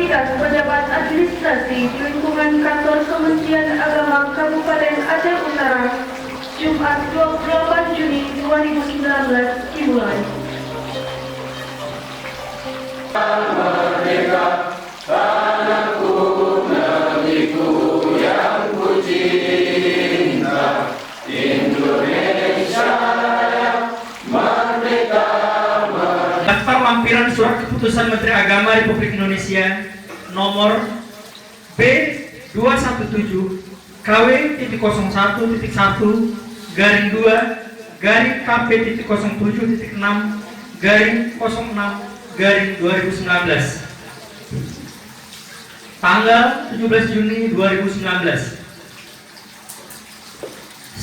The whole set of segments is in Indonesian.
pelantikan pejabat administrasi di lingkungan kantor Kementerian Agama Kabupaten Aceh Utara, Jumat 28 Juni 2019 dimulai. Merdeka, tanahku, negeriku yang ku cinta, Indonesia merdeka. Daftar lampiran surat keputusan Menteri Agama Republik Indonesia nomor B217 KW-1-2-KP.07.6/06/2019 tanggal 17 Juni 2019.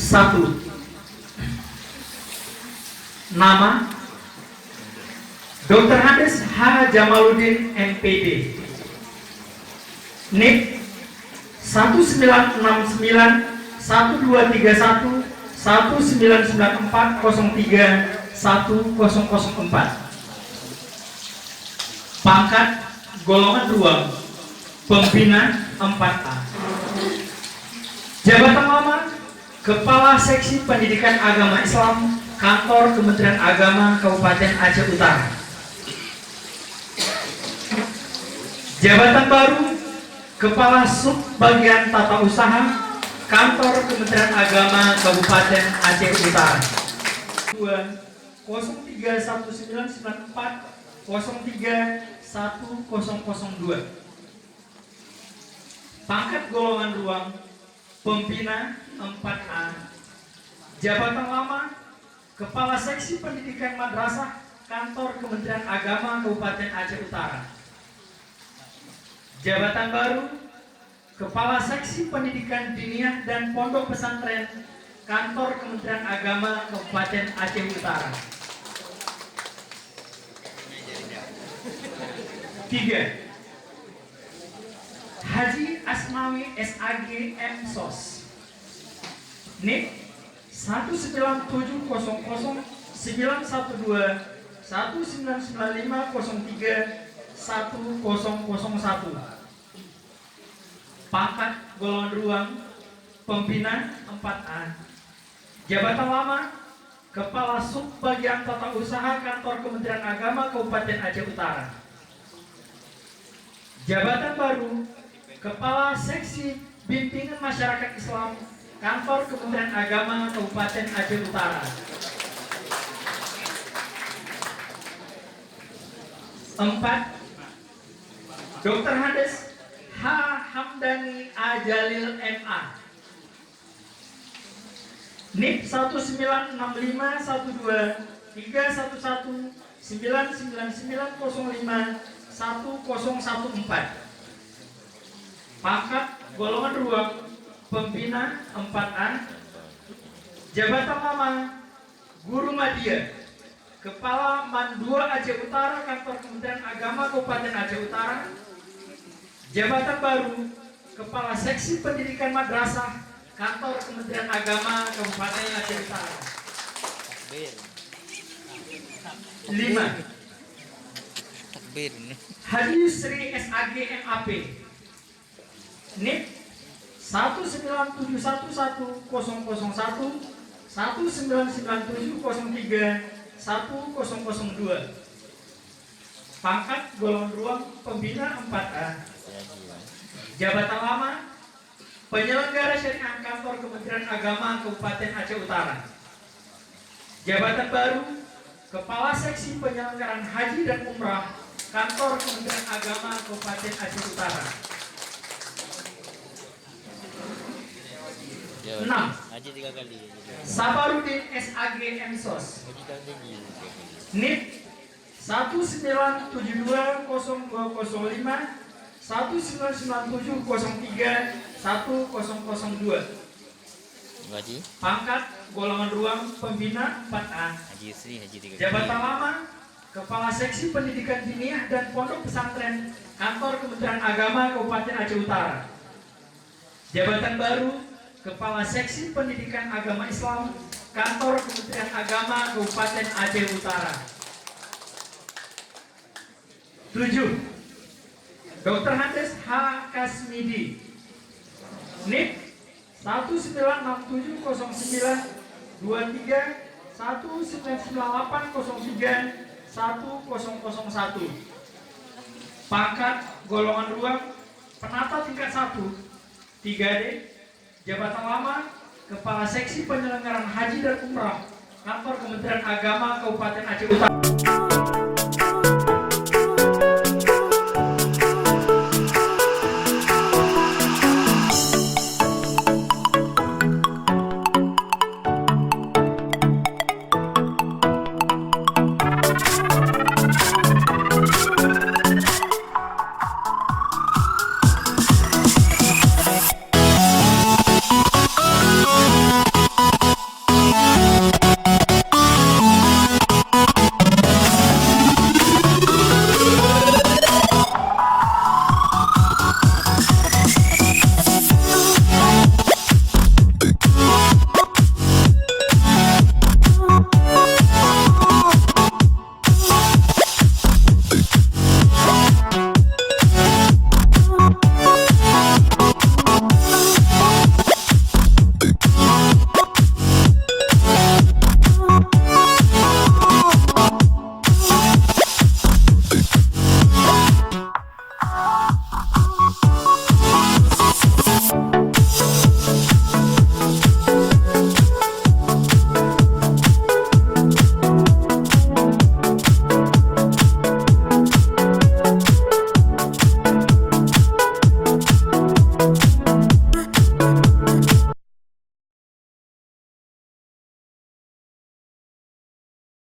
1. Nama Dr. Hades H. Jamaluddin MPD, NIP 1994-03-1004, pangkat golongan 2, pembina 4A, jabatan lama Kepala Seksi Pendidikan Agama Islam Kantor Kementerian Agama Kabupaten Aceh Utara. Jabatan baru Kepala Sub Bagian Tata Usaha Kantor Kementerian Agama Kabupaten Aceh Utara. 2-03-1994-03-1002. Pangkat golongan ruang pembina 4A. Jabatan lama Kepala Seksi Pendidikan Madrasah Kantor Kementerian Agama Kabupaten Aceh Utara. Jabatan baru Kepala Seksi Pendidikan Diniyah dan Pondok Pesantren Kantor Kementerian Agama Kabupaten Aceh Utara. 3. Haji Asmawi SAG MSOS, NIP 19009121995031001, pangkat golongan ruang pembina 4A. Jabatan lama Kepala Sub Bagian Tata Usaha Kantor Kementerian Agama Kabupaten Aceh Utara. Jabatan baru Kepala Seksi Bimbingan Masyarakat Islam Kantor Kementerian Agama Kabupaten Aceh Utara. 4. Dr. Hades H. Hamdani A. Jalil MA, NIP 191591199051014, pangkat golongan ruang pembina 4A. Jabatan lama Guru Madya Kepala Man 2 Aceh Utara Kantor Kementerian Agama Kabupaten Aceh Utara. Jabatan baru Kepala Seksi Pendidikan Madrasah Kantor Kementerian Agama Kabupaten Aceh Utara. 5. Haji Yusri SAG MAP, NIP 19971011997031002, pangkat golongan ruang pembina 4A. Jabatan lama Penyelenggara Syariah Kantor Kementerian Agama Kabupaten Aceh Utara. Jabatan baru Kepala Seksi Penyelenggaraan Haji dan Umrah Kantor Kementerian Agama Kabupaten Aceh Utara. 6. Sabarudin SAG MSOS, NIP 1997005-19970311002, pangkat golongan ruang pembina 4A. Jabatan lama Kepala Seksi Pendidikan Diniyah dan Pondok Pesantren Kantor Kementerian Agama Kabupaten Aceh Utara. Jabatan baru Kepala Seksi Pendidikan Agama Islam Kantor Kementerian Agama Kabupaten Aceh Utara. 7. Dr. Handes H. Kasmidi, NIP 19670923 1998031001. Pangkat golongan ruang penata tingkat 1 3D, jabatan lama Kepala Seksi Penyelenggaraan Haji dan Umrah, Kantor Kementerian Agama Kabupaten Aceh Utara.